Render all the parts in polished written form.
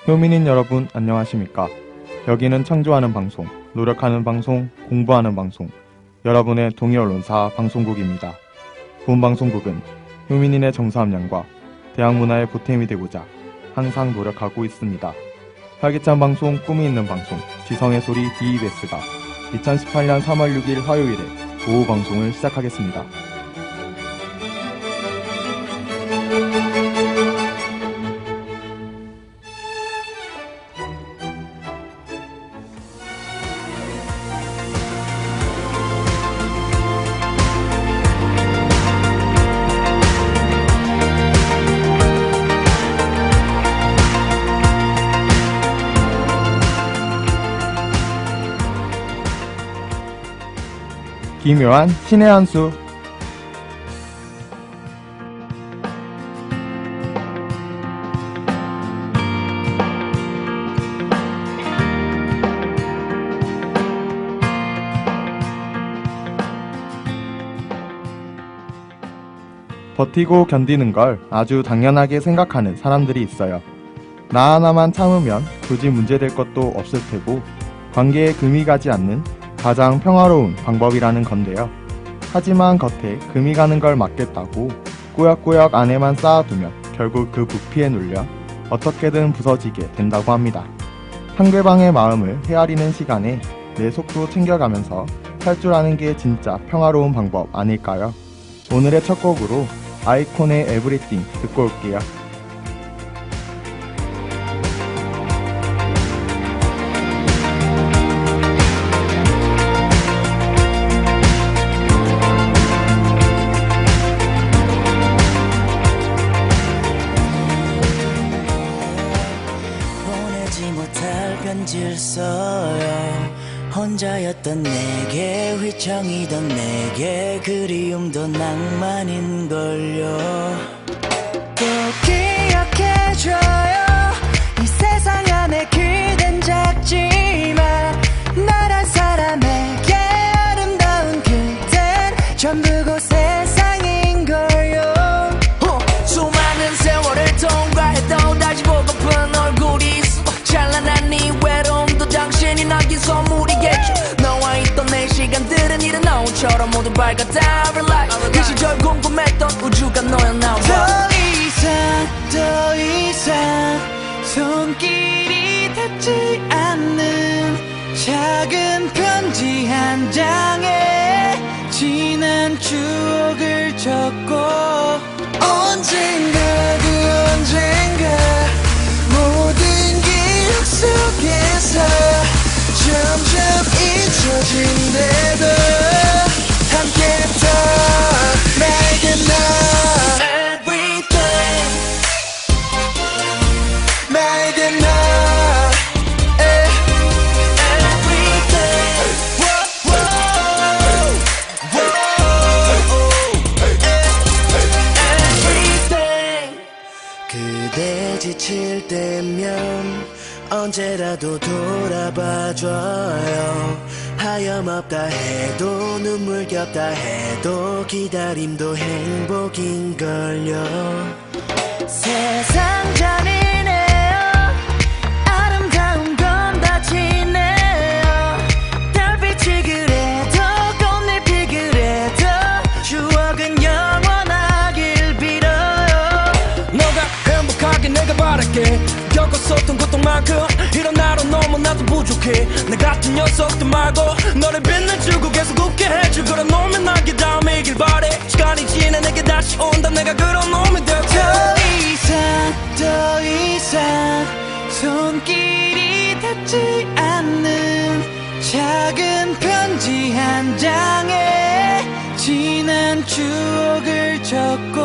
효민인 여러분 안녕하십니까? 여기는 창조하는 방송, 노력하는 방송, 공부하는 방송, 여러분의 동의언론사 방송국입니다. 본 방송국은 효민인의 정서함량과 대학문화의 보탬이 되고자 항상 노력하고 있습니다. 활기찬 방송, 꿈이 있는 방송, 지성의 소리 DEBS가 2018년 3월 6일 화요일에 오후 방송을 시작하겠습니다. 기묘한 신의 한 수. 버티고 견디는 걸 아주 당연하게 생각하는 사람들이 있어요. 나 하나만 참으면 굳이 문제될 것도 없을 테고 관계에 금이 가지 않는 가장 평화로운 방법이라는 건데요. 하지만 겉에 금이 가는 걸 막겠다고 꾸역꾸역 안에만 쌓아두면 결국 그 부피에 눌려 어떻게든 부서지게 된다고 합니다. 상대방의 마음을 헤아리는 시간에 내 속도 챙겨가면서 살 줄 아는 게 진짜 평화로운 방법 아닐까요? 오늘의 첫 곡으로 아이콘의 에브리띵 듣고 올게요. 혼자였던 내게 휘청이던 내게 그리움도 낭만인걸요. 또 기억해줘요. 이 세상 안에 그댄 작지만 나란 사람에게 아름다운 그댄 전부고 세상인걸요. 수많은 세월을 통과해도 다시 보고픈 얼굴이 있어. 찬란한 네 외로움도 당신이 남긴 선물이겠죠. 너와 있던 내 시간들은 이른 노을처럼 모두 밝았다. Relax. 그 시절 궁금했던 우주가 너였나. 더 이상 손길이 닿지 않는 작은 편지 한 장에 지난 추억을 적고 언젠가 그 언젠가 모든 기억 속에서 점점 잊혀진대도 함께했던 나에게 너 Everything 나에게 너 Everything Everything 그대 지칠 때면 언제라도 돌아봐줘요. 하염없다 해도 눈물겹다 해도 기다림도 행복인걸요. 세상 잔인해요. 아름다운 건 다 지내요. 달빛이 그래도 꽃잎이 그래도 추억은 영원하길 빌어요. 너가 행복하게 내가 바랄게. 겪었었던 고통만큼 이런 나로 너무나도 부족해. 나 같은 녀석들 말고 너를 빛낸 주국에서 굳게 해줄 그런 놈의 날개 다음이길 바래. 시간이 지나 내게 다시 온다. 내가 그런 놈이 되어 더 이상 손길이 닿지 않는 작은 편지 한 장에 지난 추억을 적고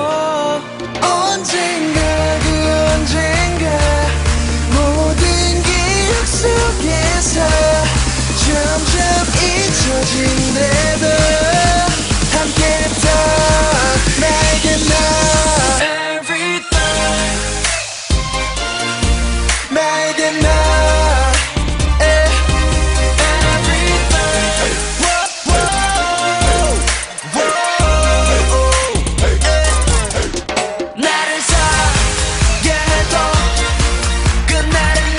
언젠가 그 언젠가 모든 기억 속에서 점점 잊혀진대도 함께했던 나에게 너 Everything 나에게 너 나를 사랑해도 그날은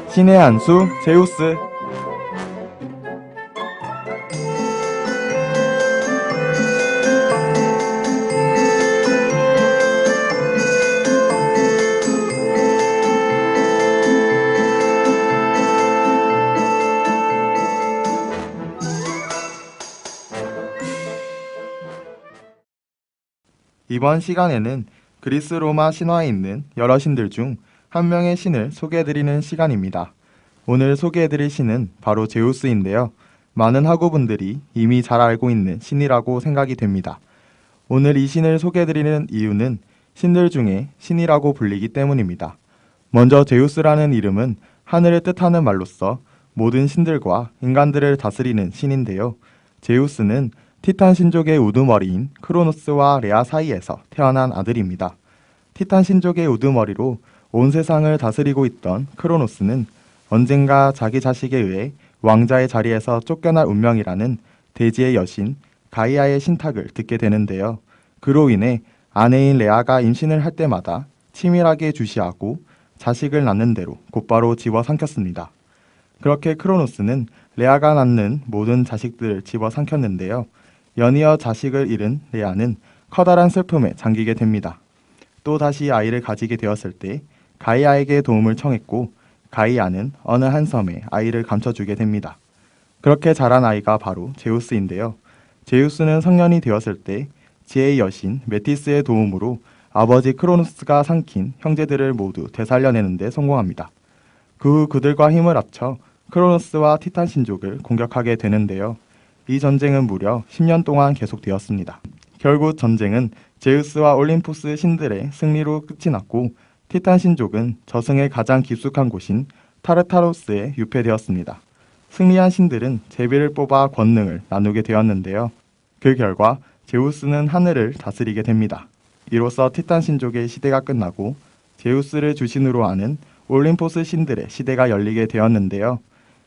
신의 한수 제우스. 이번 시간에는 그리스 로마 신화에 있는 여러 신들 중 한 명의 신을 소개해드리는 시간입니다. 오늘 소개해드릴 신은 바로 제우스인데요. 많은 학우분들이 이미 잘 알고 있는 신이라고 생각이 됩니다. 오늘 이 신을 소개해드리는 이유는 신들 중에 신이라고 불리기 때문입니다. 먼저 제우스라는 이름은 하늘을 뜻하는 말로써 모든 신들과 인간들을 다스리는 신인데요. 제우스는 티탄 신족의 우두머리인 크로노스와 레아 사이에서 태어난 아들입니다. 티탄 신족의 우두머리로 온 세상을 다스리고 있던 크로노스는 언젠가 자기 자식에 의해 왕자의 자리에서 쫓겨날 운명이라는 대지의 여신 가이아의 신탁을 듣게 되는데요. 그로 인해 아내인 레아가 임신을 할 때마다 치밀하게 주시하고 자식을 낳는 대로 곧바로 집어삼켰습니다. 그렇게 크로노스는 레아가 낳는 모든 자식들을 집어삼켰는데요. 연이어 자식을 잃은 레아는 커다란 슬픔에 잠기게 됩니다. 또 다시 아이를 가지게 되었을 때 가이아에게 도움을 청했고 가이아는 어느 한 섬에 아이를 감춰주게 됩니다. 그렇게 자란 아이가 바로 제우스인데요. 제우스는 성년이 되었을 때 지혜의 여신 메티스의 도움으로 아버지 크로노스가 삼킨 형제들을 모두 되살려내는 데 성공합니다. 그 후 그들과 힘을 합쳐 크로노스와 티탄 신족을 공격하게 되는데요. 이 전쟁은 무려 10년 동안 계속되었습니다. 결국 전쟁은 제우스와 올림포스 신들의 승리로 끝이 났고 티탄 신족은 저승의 가장 깊숙한 곳인 타르타로스에 유폐되었습니다. 승리한 신들은 제비를 뽑아 권능을 나누게 되었는데요. 그 결과 제우스는 하늘을 다스리게 됩니다. 이로써 티탄 신족의 시대가 끝나고 제우스를 주신으로 아는 올림포스 신들의 시대가 열리게 되었는데요.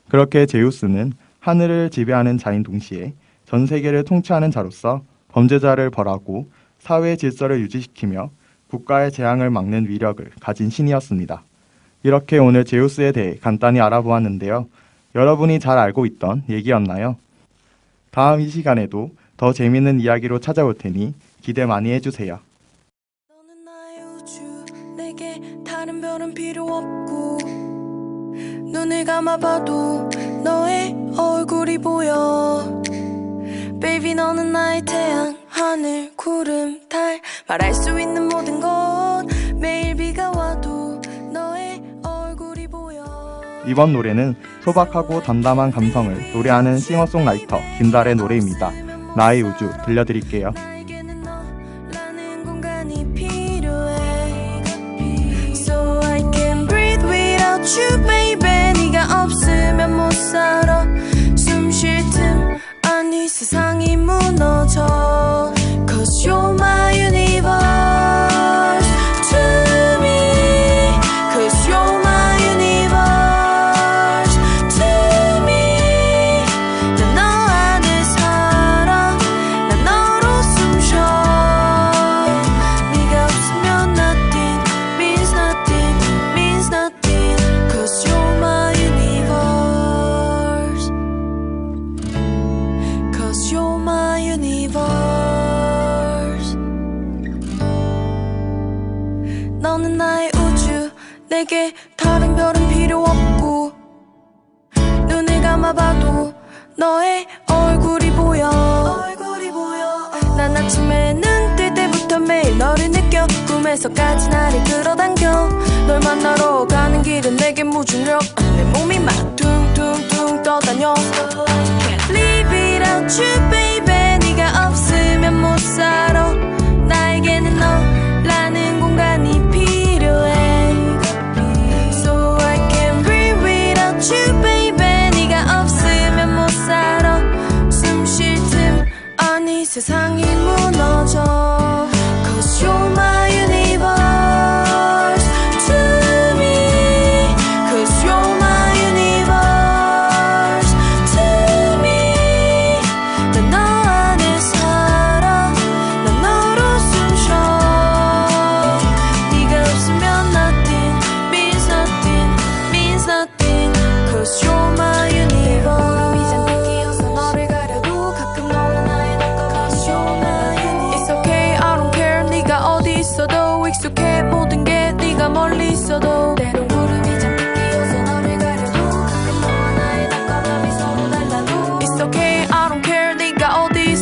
그렇게 제우스는 하늘을 지배하는 자인 동시에 전 세계를 통치하는 자로서 범죄자를 벌하고 사회의 질서를 유지시키며 국가의 재앙을 막는 위력을 가진 신이었습니다. 이렇게 오늘 제우스에 대해 간단히 알아보았는데요. 여러분이 잘 알고 있던 얘기였나요? 다음 이 시간에도 더 재밌는 이야기로 찾아올 테니 기대 많이 해주세요. 너는 나의 우주, 내게 다른 별은 필요 없고 눈을 감아봐도 너의 얼굴이 보여. Baby 너는 나의 태양, 하늘, 구름, 달 말할 수 있는 모든 것. 매일 비가 와도 너의 얼굴이 보여. 이번 노래는 소박하고 담담한 감성을 노래하는 싱어송라이터 김달의 노래입니다. 나의 우주 들려드릴게요. 나에게는 너라는 공간이 필요해. So I can breathe without you baby. 네가 없으면 못 살아. 숨 쉴 틈 아니 세상이 무너져. Cause you're my universe to me. Cause you're my universe to me. 난 너 안에 살아. 난 너로 숨 쉬어. 네가 없으면 nothing means nothing means nothing. Cause you're my universe. Cause you're my universe. 너는 나의 우주, 내게 다른 별은 필요 없고 눈을 감아봐도 너의 얼굴이 보여. 난 아침에 눈 뜰 때부터 매일 너를 느껴. 꿈에서까지 나를 끌어당겨. 널 만나러 가는 길은 내게 무중력. 내 몸이 막 둥둥둥 떠다녀. Can't live without you baby. 네가 없으면 못 살아. 나에게는 너라는 공간이 필요해. So I can breathe without you baby. 네가 없으면 못 살아. 숨 쉴 틈 아니 세상이 무너져. Cause you're my universe to me. Cause you're my universe to me. 난 너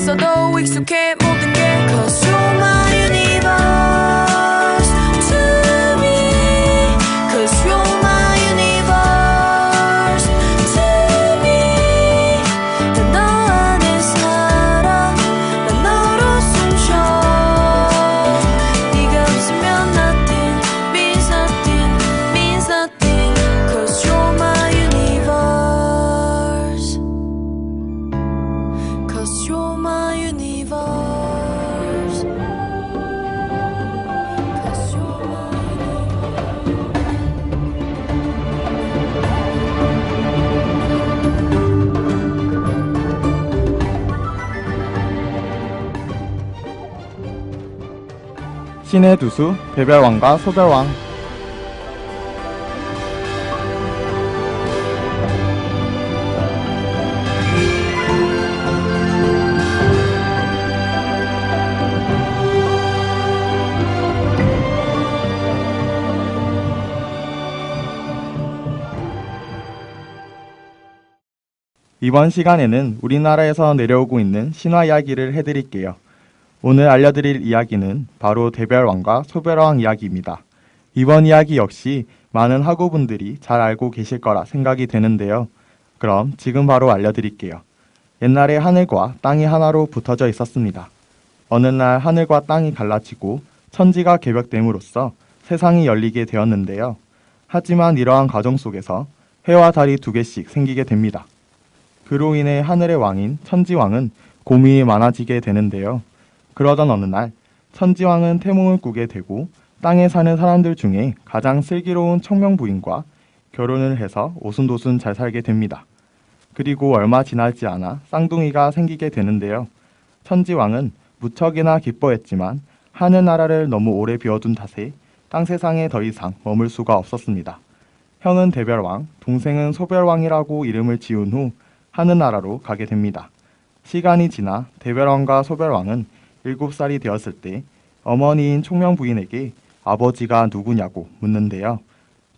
있어도 익숙해 모든 게 Cause you're my universe to me Cause you're my universe to me 난 너 안에 살아 난 너로 숨쉬어 네가 없으면 nothing means nothing means nothing Cause you're my universe Cause you're my universe Cause you're my 신의 두수 대별왕과 소별왕. 이번 시간에는 우리나라에서 내려오고 있는 신화 이야기를 해드릴게요. 오늘 알려드릴 이야기는 바로 대별왕과 소별왕 이야기입니다. 이번 이야기 역시 많은 학우분들이 잘 알고 계실 거라 생각이 되는데요. 그럼 지금 바로 알려드릴게요. 옛날에 하늘과 땅이 하나로 붙어져 있었습니다. 어느 날 하늘과 땅이 갈라지고 천지가 개벽됨으로써 세상이 열리게 되었는데요. 하지만 이러한 과정 속에서 해와 달이 2개씩 생기게 됩니다. 그로 인해 하늘의 왕인 천지왕은 고민이 많아지게 되는데요. 그러던 어느 날 천지왕은 태몽을 꾸게 되고 땅에 사는 사람들 중에 가장 슬기로운 청명부인과 결혼을 해서 오순도순 잘 살게 됩니다. 그리고 얼마 지나지 않아 쌍둥이가 생기게 되는데요. 천지왕은 무척이나 기뻐했지만 하늘나라를 너무 오래 비워둔 탓에 땅 세상에 더 이상 머물 수가 없었습니다. 형은 대별왕, 동생은 소별왕이라고 이름을 지은 후 하늘나라로 가게 됩니다. 시간이 지나 대별왕과 소별왕은 7살이 되었을 때 어머니인 총명부인에게 아버지가 누구냐고 묻는데요.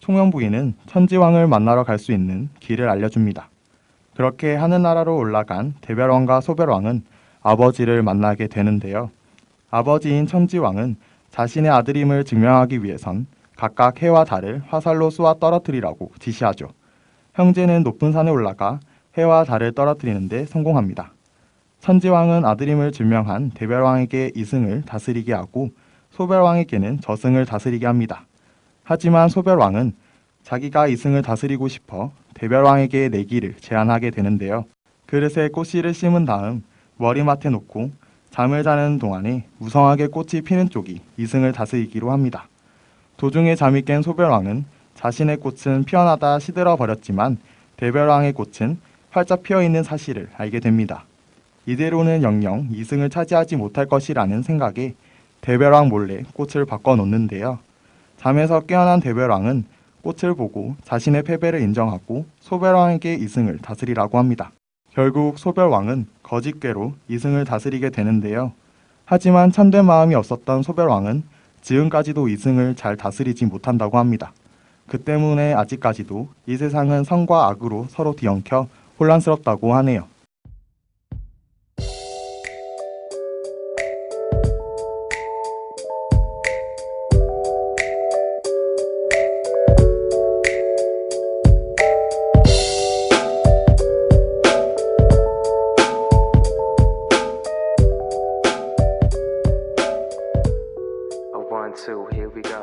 총명부인은 천지왕을 만나러 갈 수 있는 길을 알려줍니다. 그렇게 하늘나라로 올라간 대별왕과 소별왕은 아버지를 만나게 되는데요. 아버지인 천지왕은 자신의 아들임을 증명하기 위해선 각각 해와 달을 화살로 쏘아 떨어뜨리라고 지시하죠. 형제는 높은 산에 올라가 해와 달을 떨어뜨리는데 성공합니다. 천지왕은 아들임을 증명한 대별왕에게 이승을 다스리게 하고 소별왕에게는 저승을 다스리게 합니다. 하지만 소별왕은 자기가 이승을 다스리고 싶어 대별왕에게 내기를 제안하게 되는데요. 그릇에 꽃씨를 심은 다음 머리맡에 놓고 잠을 자는 동안에 무성하게 꽃이 피는 쪽이 이승을 다스리기로 합니다. 도중에 잠이 깬 소별왕은 자신의 꽃은 피어나다 시들어 버렸지만 대별왕의 꽃은 활짝 피어있는 사실을 알게 됩니다. 이대로는 영영 이승을 차지하지 못할 것이라는 생각에 대별왕 몰래 꽃을 바꿔놓는데요. 잠에서 깨어난 대별왕은 꽃을 보고 자신의 패배를 인정하고 소별왕에게 이승을 다스리라고 합니다. 결국 소별왕은 거짓괴로 이승을 다스리게 되는데요. 하지만 참된 마음이 없었던 소별왕은 지금까지도 이승을 잘 다스리지 못한다고 합니다. 그 때문에 아직까지도 이 세상은 선과 악으로 서로 뒤엉켜 혼란스럽다고 하네요.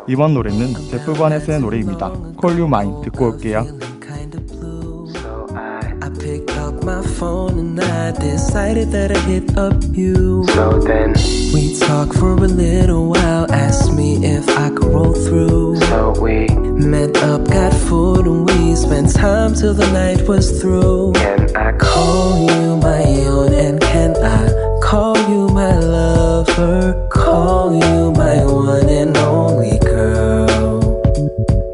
이번 노래는 제프 버넷의 노래입니다. Call You Mine 듣고 올게요. I picked up my phone and I decided that I'd hit up you. So then we talked for a little while, asked me if I could roll through. So we met up, got food and we spent time till the night was through. Can I call you my own and can I call you my lover? Call you my one and only girl.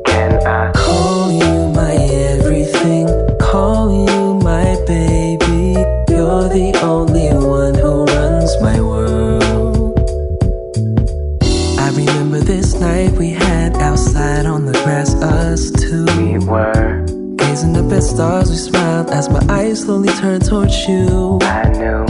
Can I call you my everything? Call you my baby. You're the only one who runs my world. I remember this night we had outside on the grass, us two. We were gazing up at stars, we smiled as my eyes slowly turned towards you. I knew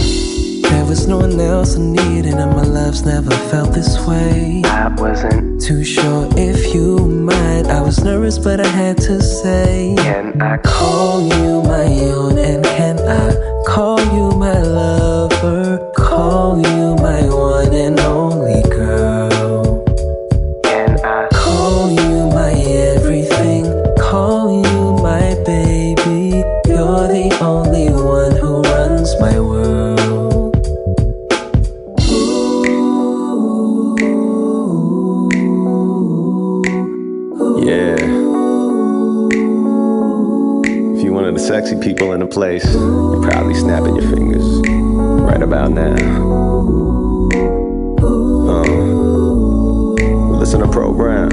There was no one else I needed, and my love's never felt this way. I wasn't too sure if you might. I was nervous, but I had to say, can I call you my own? And can I call you my lover? Call you my one and only girl. Can I call you my everything? Call you my baby. You're the only one who runs my world. Yeah. If you're one of the sexy people in the place, you're probably snapping your fingers right about now. Listen to Program.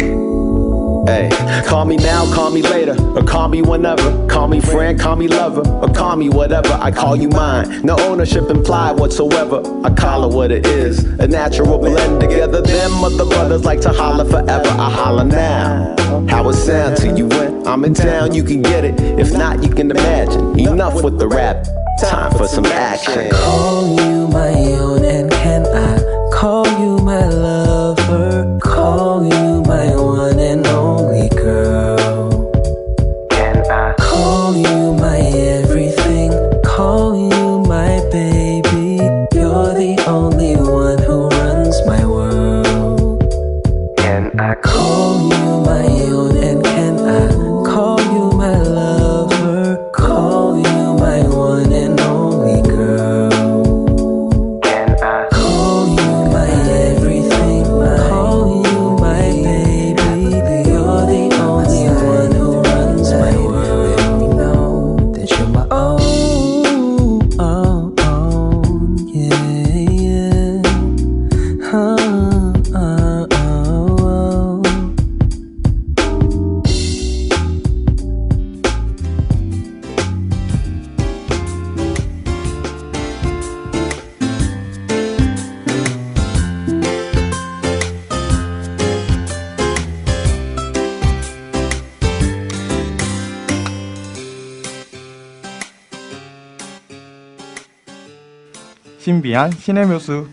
Hey, call me now, call me later, or call me whenever. Call me friend, call me lover, or call me whatever. I call you mine, no ownership implied whatsoever. I call it what it is, a natural blend together. Them other brothers like to holler forever, I holler now. How it sound to you when I'm in town, you can get it. If not, you can imagine. Enough with the rap, time for some action. Call you my own, and can I call you my lover? Call you my one and only girl. Can I call you my everything? Call you my baby. You're the only one who runs my world. Can I call you my own, and can I call you my lover? Call you my one and only girl. Can I call you my everything? Call you my baby. You're the only one who runs my world. Let me know that you're my own, yeah, yeah. 신비한 신의 묘수.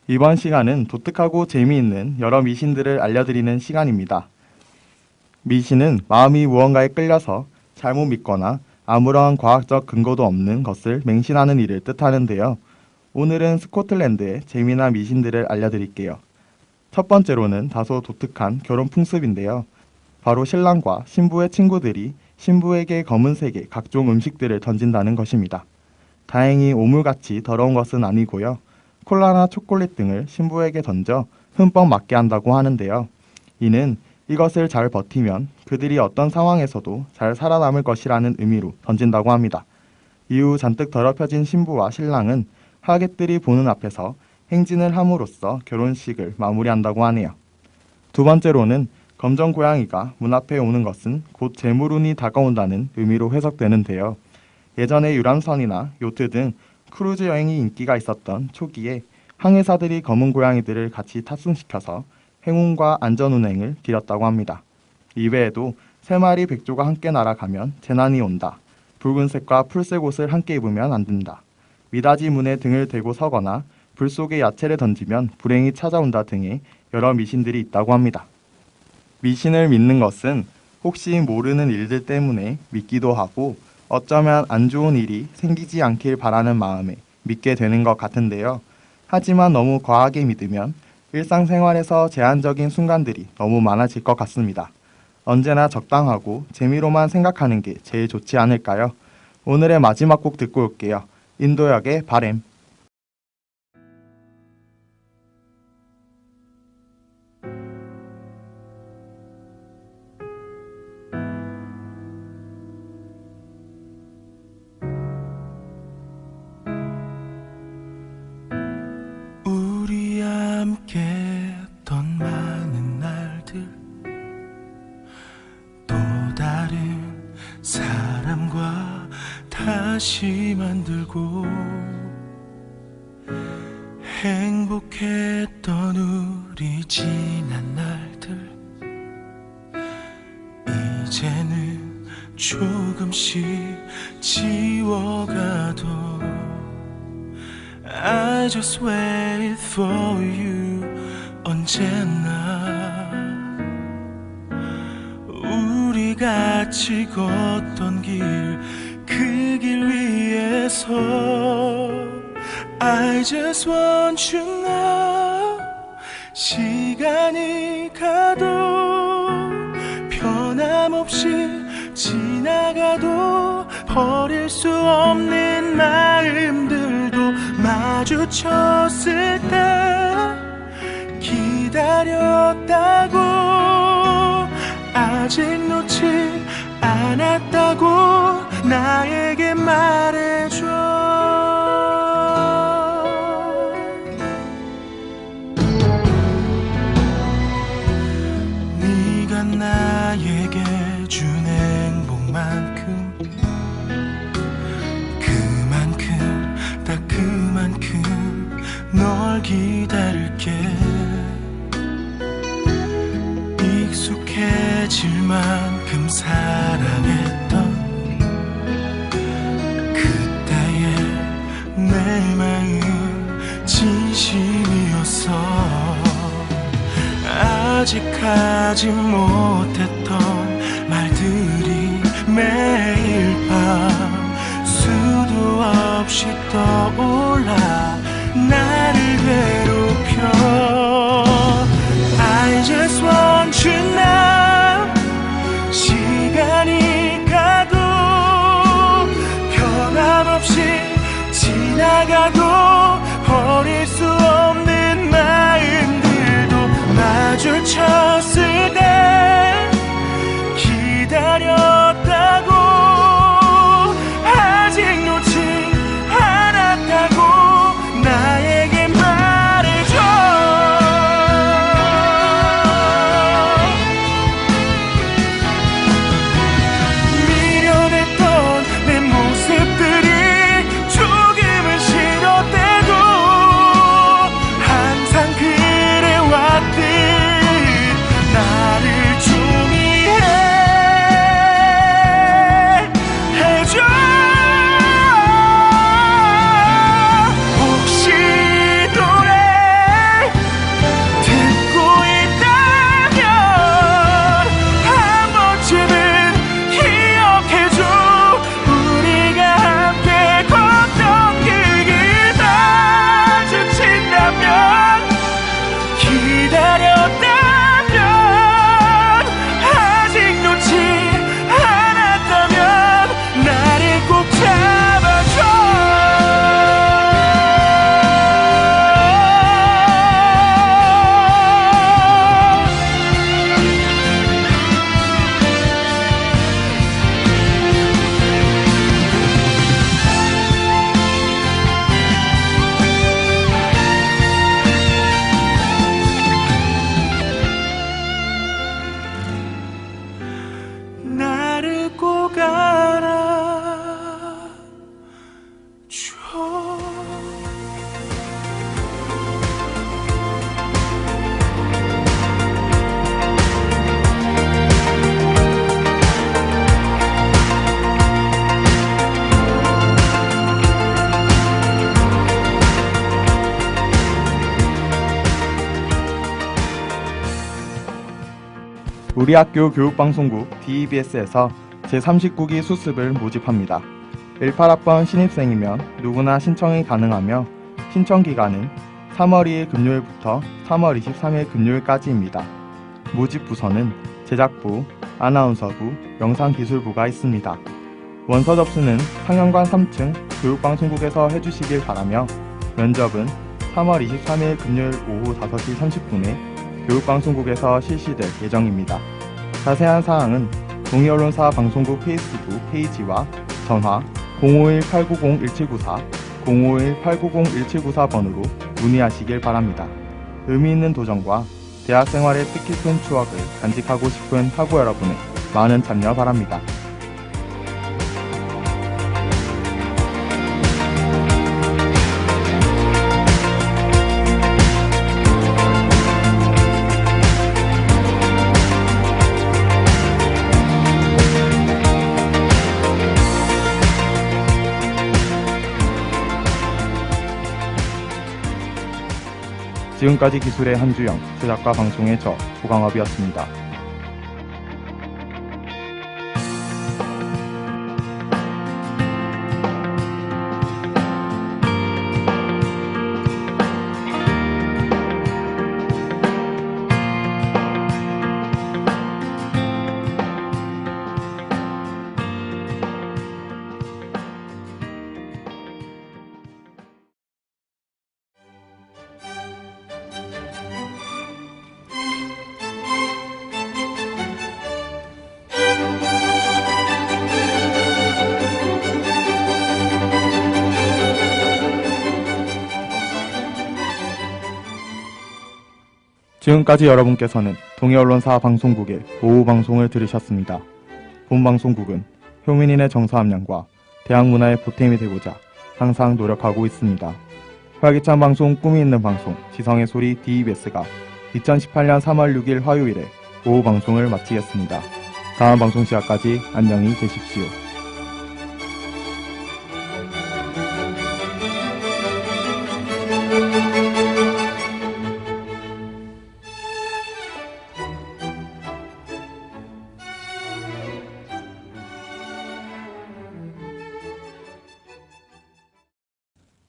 이번 시간은 독특하고 재미있는 여러 미신들을 알려드리는 시간입니다. 미신은 마음이 무언가에 끌려서 잘못 믿거나 아무런 과학적 근거도 없는 것을 맹신하는 일을 뜻하는데요. 오늘은 스코틀랜드의 재미난 미신들을 알려드릴게요. 첫 번째로는 다소 독특한 결혼 풍습인데요. 바로 신랑과 신부의 친구들이 신부에게 검은색의 각종 음식들을 던진다는 것입니다. 다행히 오물같이 더러운 것은 아니고요. 콜라나 초콜릿 등을 신부에게 던져 흠뻑 맞게 한다고 하는데요. 이는 이것을 잘 버티면 그들이 어떤 상황에서도 잘 살아남을 것이라는 의미로 던진다고 합니다. 이후 잔뜩 더럽혀진 신부와 신랑은 하객들이 보는 앞에서 행진을 함으로써 결혼식을 마무리한다고 하네요. 두 번째로는 검정 고양이가 문 앞에 오는 것은 곧 재물운이 다가온다는 의미로 해석되는데요. 예전에 유람선이나 요트 등 크루즈 여행이 인기가 있었던 초기에 항해사들이 검은 고양이들을 같이 탑승시켜서 행운과 안전운행을 빌었다고 합니다. 이외에도 세 마리 백조가 함께 날아가면 재난이 온다. 붉은색과 풀색 옷을 함께 입으면 안 된다. 미닫이 문에 등을 대고 서거나 불 속에 야채를 던지면 불행이 찾아온다 등의 여러 미신들이 있다고 합니다. 미신을 믿는 것은 혹시 모르는 일들 때문에 믿기도 하고 어쩌면 안 좋은 일이 생기지 않길 바라는 마음에 믿게 되는 것 같은데요. 하지만 너무 과하게 믿으면 일상생활에서 제한적인 순간들이 너무 많아질 것 같습니다. 언제나 적당하고 재미로만 생각하는 게 제일 좋지 않을까요? 오늘의 마지막 곡 듣고 올게요. 인도역의 바램. 우리 함께 했던 많은 날들 또 다른 사랑과 다시 만들고 행복했던 우리 지난 날들 이제는 조금씩 지워가도 I just wait for you 언제나 우리 같이 걷던 길 그 길 위에서 I just want you now 시간이 가도 변함없이 지나가도 버릴 수 없는 마음들도 마주쳤을 때 기다렸다고 아직 놓지 않았다고 나에게 말해줘 네가 나에게 준 행복만큼 딱 그만큼 널 기다릴게 익숙해질 만큼 사랑했던 그때의 내 마음 진심이었어 아직 하지 못했던 말들이 매일 밤 수도 없이 떠올라 나를 괴롭혀 I just want you now 시간이 가도 변함없이 지나가도 버릴 수 없는 마음들도 마주쳤을 때 기다렸다고 아직 놓지 않았다고 나에게 말해줘 미련했던 내 모습들이 조금은 싫었대도 항상 그래왔듯 나를 좀 이해해줘 혹시 노래 듣고 있다면 한 번쯤은 기억해줘 우리가 함께 걷던 그 길 마주친다면 기다렸다면 아직 놓지 않았다면 나를 꼭 잡아줘 나를 꼭 알아줘 우리 학교 교육방송국 DEBS에서 제39기 수습을 모집합니다. 18학번 신입생이면 누구나 신청이 가능하며 신청 기간은 3월 2일 금요일부터 3월 23일 금요일까지입니다. 모집 부서는 제작부, 아나운서부, 영상기술부가 있습니다. 원서 접수는 상영관 3층 교육방송국에서 해주시길 바라며 면접은 3월 23일 금요일 오후 5시 30분에 교육방송국에서 실시될 예정입니다. 자세한 사항은 동해언론사 방송국 페이스북 페이지와 전화 051-890-1794, 051-890-1794번으로 문의하시길 바랍니다. 의미 있는 도전과 대학생활의 뜻깊은 추억을 간직하고 싶은 학우 여러분의 많은 참여 바랍니다. 지금까지 기술의 한주영, 제작과 방송의 저 조강업이었습니다. 지금까지 여러분께서는 동해언론사 방송국의 오후 방송을 들으셨습니다. 본 방송국은 효민인의 정서함량과 대학문화의 보탬이 되고자 항상 노력하고 있습니다. 활기찬 방송, 꿈이 있는 방송, 지성의 소리 DEBS가 2018년 3월 6일 화요일에 오후 방송을 마치겠습니다. 다음 방송 시간까지 안녕히 계십시오.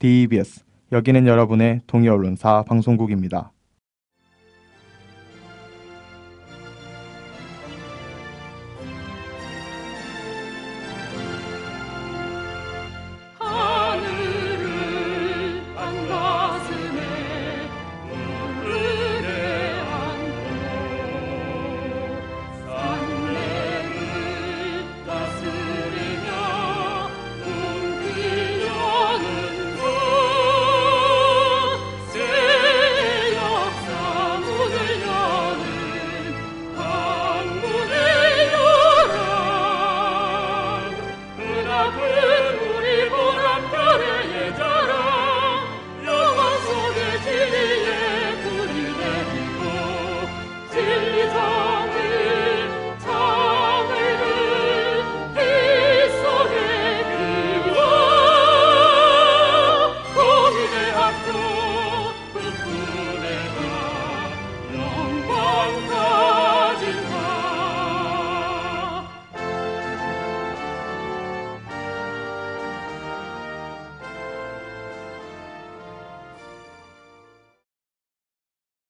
DEBS, 여기는 여러분의 동해언론사 방송국입니다.